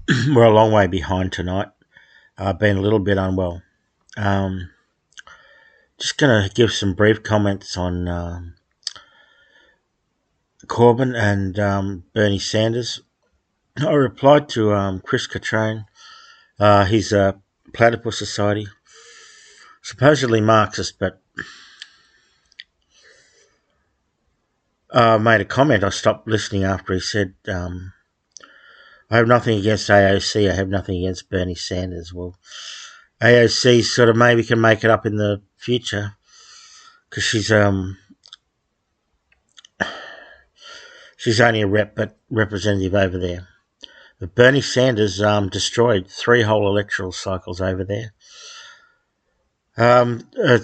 We're a long way behind tonight. I've been a little bit unwell. Um, just going to give some brief comments on Corbyn and Bernie Sanders. I replied to Chris Catrane. He's a Platypus Society, supposedly Marxist, but made a comment. I stopped listening after he said, I have nothing against AOC, I have nothing against Bernie Sanders. Well, AOC sort of maybe can make it up in the future because she's only a representative over there. But Bernie Sanders destroyed 3 whole electoral cycles over there.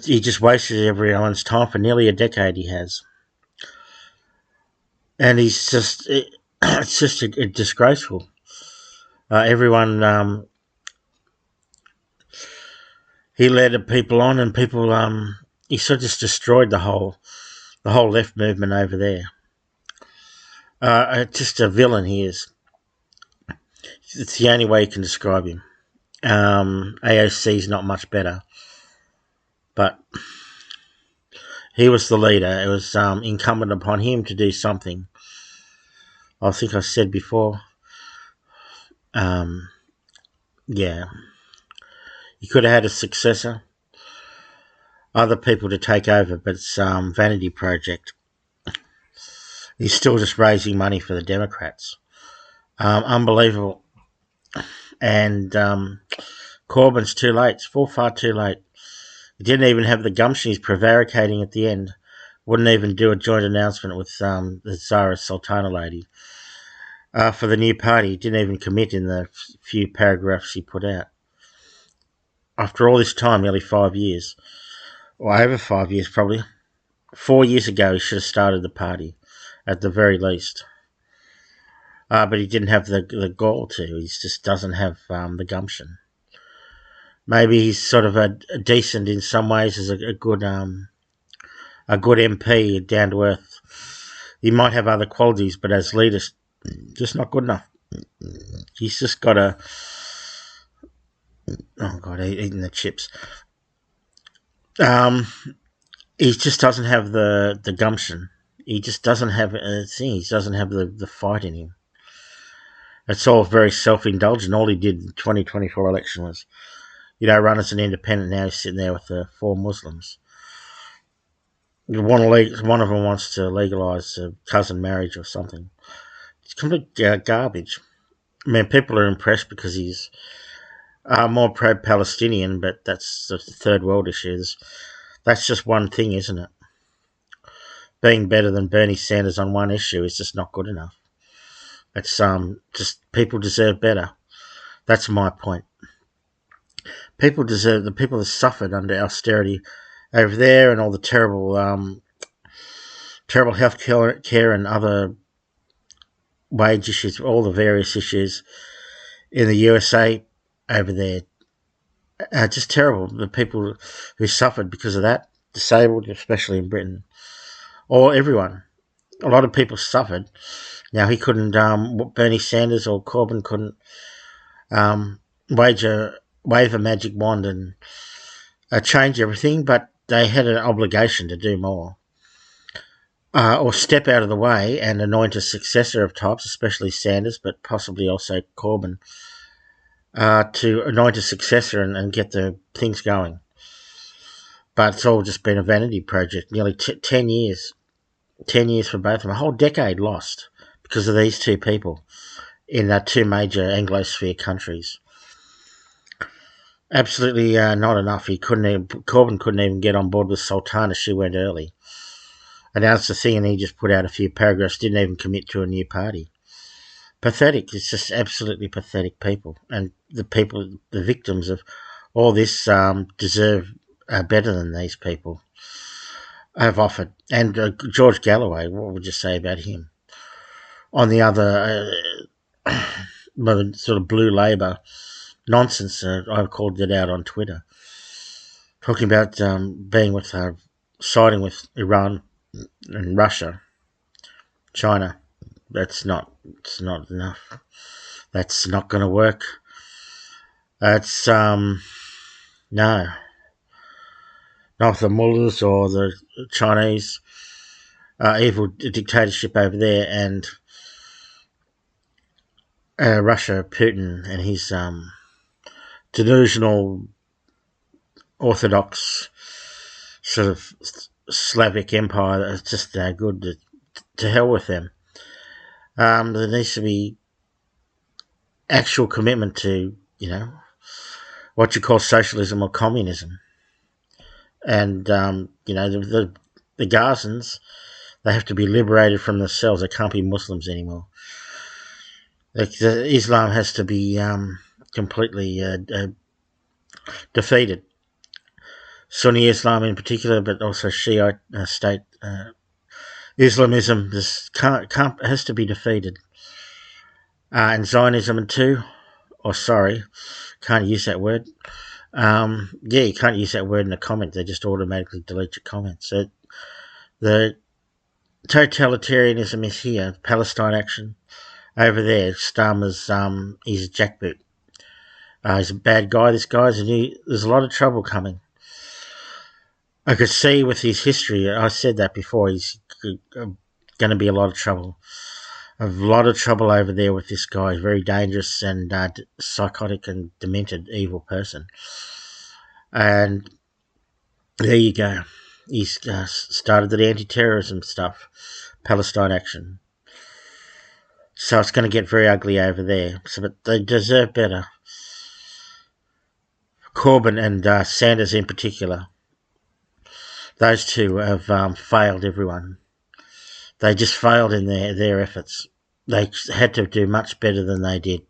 He just wasted everyone's time for nearly a decade. He has, and it's just disgraceful. Everyone he led people on, and people he sort of just destroyed the whole left movement over there. Just a villain he is. It's the only way you can describe him. AOC is not much better, but he was the leader. It was incumbent upon him to do something. I think I said before, yeah, he could have had a successor, other people to take over, but it's vanity project. He's still just raising money for the Democrats. Unbelievable. And Corbyn's too late. It's far too late. He didn't even have the gumption. He's prevaricating at the end. Wouldn't even do a joint announcement with the Zara Sultana lady for the new party. He didn't even commit in the few paragraphs he put out. After all this time, nearly 5 years, or over 5 years probably, 4 years ago he should have started the party at the very least. But he didn't have the gall to. He just doesn't have the gumption. Maybe he's sort of a decent in some ways as a good MP, down to earth. He might have other qualities, but as leader, just not good enough. He's just got a eating the chips. He just doesn't have the gumption. He just doesn't have a thing. He doesn't have the fight in him. It's all very self-indulgent. All he did in the 2024 election was, run as an independent. Now he's sitting there with the 4 Muslims. One of them wants to legalise cousin marriage or something. It's complete garbage. I mean, people are impressed because he's more pro-Palestinian, but that's the third world issues. That's just one thing, isn't it? Being better than Bernie Sanders on one issue is just not good enough. It's just people deserve better. That's my point. People deserve, the people that suffered under austerity over there and all the terrible health care and other wage issues, all the various issues in the USA over there. Just terrible. The people who suffered because of that, disabled, especially in Britain, or everyone. A lot of people suffered. Now he couldn't. Bernie Sanders or Corbyn couldn't wave a magic wand and change everything, but they had an obligation to do more. Or step out of the way and anoint a successor of types, especially Sanders, but possibly also Corbyn, to anoint a successor and get the things going. But it's all just been a vanity project. Nearly 10 years. 10 years for both of them. A whole decade lost because of these two people in 2 major Anglosphere countries. Absolutely not enough. Corbyn couldn't even get on board with Sultana. She went early. Announced the thing and he just put out a few paragraphs, didn't even commit to a new party. Pathetic. It's just absolutely pathetic people. And the victims of all this deserve better than these people have offered. And George Galloway, what would you say about him? On the other sort of blue Labour nonsense, I called it out on Twitter, talking about siding with Iran and Russia, China. It's not enough. That's not going to work. That's no, not the mullahs or the Chinese evil dictatorship over there, and Russia, Putin, and his delusional Orthodox sort of Slavic empire that's just no good. To hell with them. There needs to be actual commitment to, what you call socialism or communism. And, the Gazans, they have to be liberated from themselves. They can't be Muslims anymore. Islam has to be completely defeated. Sunni Islam in particular, but also Shiite state Islamism has to be defeated. And Zionism too. Can't use that word. You can't use that word in a comment. They just automatically delete your comments. So the totalitarianism is here. Palestine action over there. Starmer's he's a jackboot. He's a bad guy. This guy's there's a lot of trouble coming. I could see with his history. I said that before. He's going to be a lot of trouble. A lot of trouble over there with this guy. He's very dangerous and psychotic and demented evil person. And there you go. He's started the anti-terrorism stuff, Palestine action. So it's going to get very ugly over there. But they deserve better. Corbyn and Sanders in particular. Those two have failed everyone. They just failed in their efforts. They had to do much better than they did.